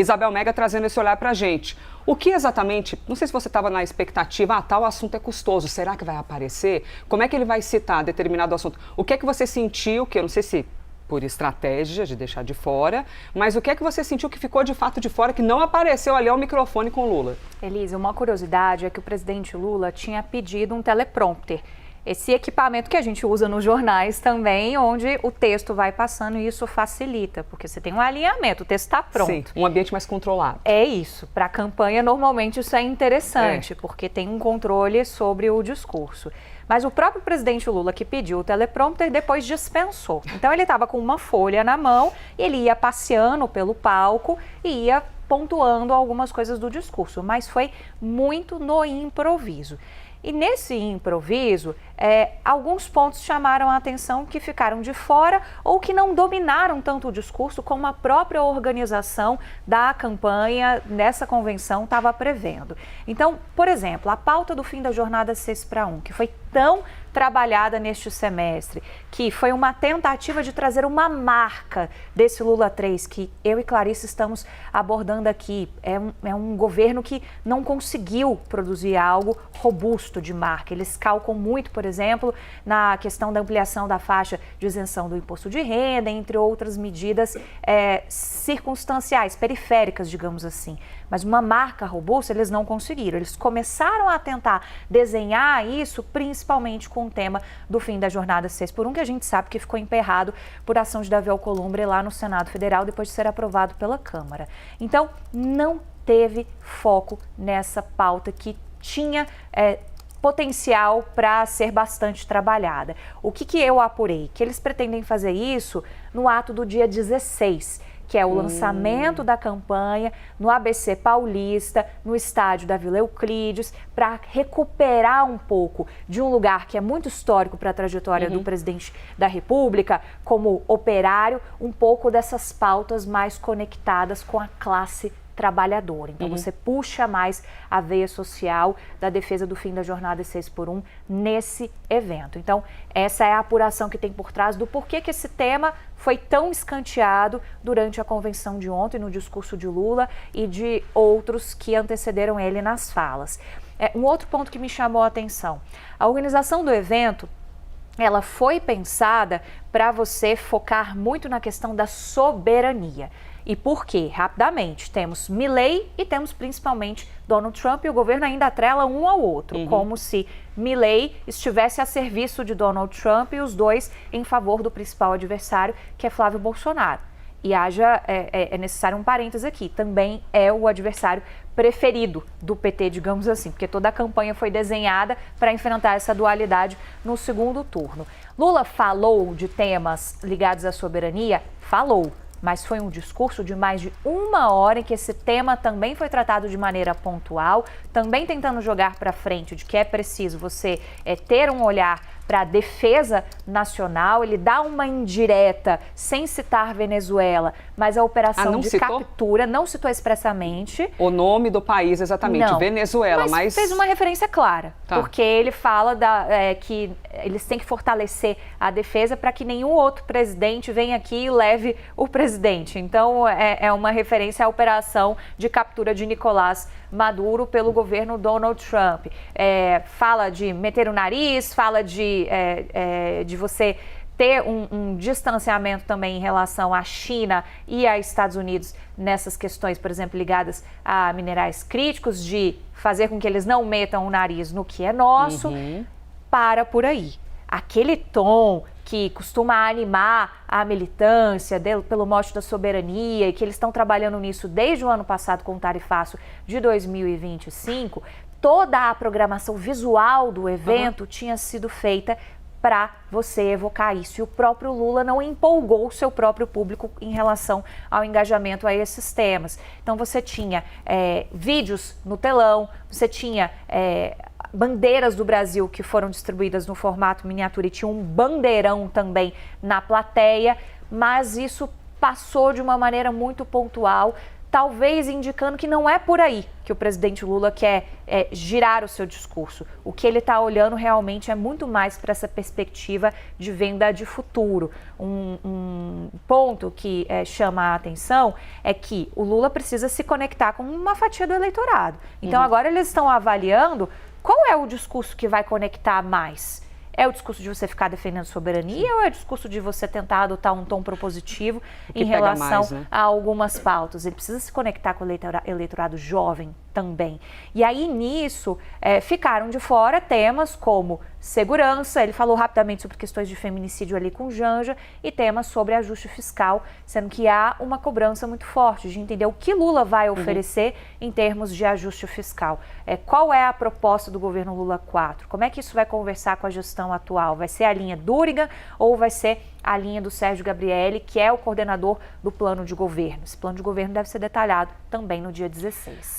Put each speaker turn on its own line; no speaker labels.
Isabel Mega trazendo esse olhar para a gente. O que exatamente, não sei se você estava na expectativa, tal assunto é custoso, será que vai aparecer? Como é que ele vai citar determinado assunto? O que é que você sentiu, que eu não sei se por estratégia de deixar de fora, mas o que é que você sentiu que ficou de fato de fora, que não apareceu ali ao microfone com Lula?
Elise, uma curiosidade é que o presidente Lula tinha pedido um teleprompter. Esse equipamento que a gente usa nos jornais também, onde o texto vai passando e isso facilita, porque você tem um alinhamento, o texto está pronto.
Sim, um ambiente mais controlado.
É isso. Para a campanha, normalmente isso é interessante, porque tem um controle sobre o discurso. Mas o próprio presidente Lula, que pediu o teleprompter, depois dispensou. Então ele estava com uma folha na mão, ele ia passeando pelo palco e ia pontuando algumas coisas do discurso, mas foi muito no improviso. E nesse improviso, alguns pontos chamaram a atenção que ficaram de fora ou que não dominaram tanto o discurso como a própria organização da campanha nessa convenção estava prevendo. Então, por exemplo, a pauta do fim da jornada 6x1, que foi tão trabalhada neste semestre, que foi uma tentativa de trazer uma marca desse Lula 3, que eu e Clarice estamos abordando aqui. É um governo que não conseguiu produzir algo robusto de marca. Eles calcam muito, por exemplo, na questão da ampliação da faixa de isenção do imposto de renda, entre outras medidas circunstanciais, periféricas, digamos assim. Mas uma marca robusta eles não conseguiram. Eles começaram a tentar desenhar isso, principalmente com o tema do fim da jornada 6x1, que a gente sabe que ficou emperrado por ação de Davi Alcolumbre lá no Senado Federal, depois de ser aprovado pela Câmara. Então, não teve foco nessa pauta que tinha potencial para ser bastante trabalhada. O que eu apurei? Que eles pretendem fazer isso no ato do dia 16, que é o lançamento da campanha no ABC Paulista, no estádio da Vila Euclides, para recuperar um pouco de um lugar que é muito histórico para a trajetória do presidente da República, como operário, um pouco dessas pautas mais conectadas com a classe trabalhadora. Então, você puxa mais a veia social da defesa do fim da jornada 6x1 nesse evento. Então, essa é a apuração que tem por trás do porquê que esse tema foi tão escanteado durante a convenção de ontem, no discurso de Lula e de outros que antecederam ele nas falas. Um outro ponto que me chamou a atenção, a organização do evento, ela foi pensada para você focar muito na questão da soberania. E por quê? Rapidamente, temos Milei e temos principalmente Donald Trump, e o governo ainda atrela um ao outro, como se Milei estivesse a serviço de Donald Trump e os dois em favor do principal adversário, que é Flávio Bolsonaro. E é necessário um parênteses aqui, também é o adversário preferido do PT, digamos assim, porque toda a campanha foi desenhada para enfrentar essa dualidade no segundo turno. Lula falou de temas ligados à soberania? Falou. Mas foi um discurso de mais de 1 hora em que esse tema também foi tratado de maneira pontual, também tentando jogar para frente de que é preciso você ter um olhar para a defesa nacional. Ele dá uma indireta sem citar Venezuela, mas a operação de captura não citou expressamente
o nome do país exatamente, não, Venezuela, mas
fez uma referência clara, porque ele fala que eles têm que fortalecer a defesa para que nenhum outro presidente venha aqui e leve o presidente. Então é uma referência à operação de captura de Nicolás Maduro pelo governo Donald Trump. Fala de meter o nariz, fala de você ter um distanciamento também em relação à China e a Estados Unidos nessas questões, por exemplo, ligadas a minerais críticos, de fazer com que eles não metam o nariz no que é nosso. Para por aí. Aquele tom que costuma animar a militância pelo mote da soberania e que eles estão trabalhando nisso desde o ano passado com o tarifaço de 2025, toda a programação visual do evento tinha sido feita para você evocar isso. E o próprio Lula não empolgou o seu próprio público em relação ao engajamento a esses temas. Então você tinha vídeos no telão, você tinha bandeiras do Brasil que foram distribuídas no formato miniatura e tinha um bandeirão também na plateia, mas isso passou de uma maneira muito pontual, talvez indicando que não é por aí que o presidente Lula quer girar o seu discurso. O que ele está olhando realmente é muito mais para essa perspectiva de venda de futuro. Um ponto que chama a atenção é que o Lula precisa se conectar com uma fatia do eleitorado. Então agora eles estão avaliando qual é o discurso que vai conectar mais. É o discurso de você ficar defendendo soberania ou é o discurso de você tentar adotar um tom propositivo em relação a algumas pautas? Ele precisa se conectar com o eleitorado jovem também. E aí, nisso, ficaram de fora temas como segurança, ele falou rapidamente sobre questões de feminicídio ali com Janja, e temas sobre ajuste fiscal, sendo que há uma cobrança muito forte de entender o que Lula vai oferecer em termos de ajuste fiscal. Qual é a proposta do governo Lula 4? Como é que isso vai conversar com a gestão atual? Vai ser a linha Duriga ou vai ser a linha do Sérgio Gabrielli, que é o coordenador do plano de governo? Esse plano de governo deve ser detalhado também no dia 16.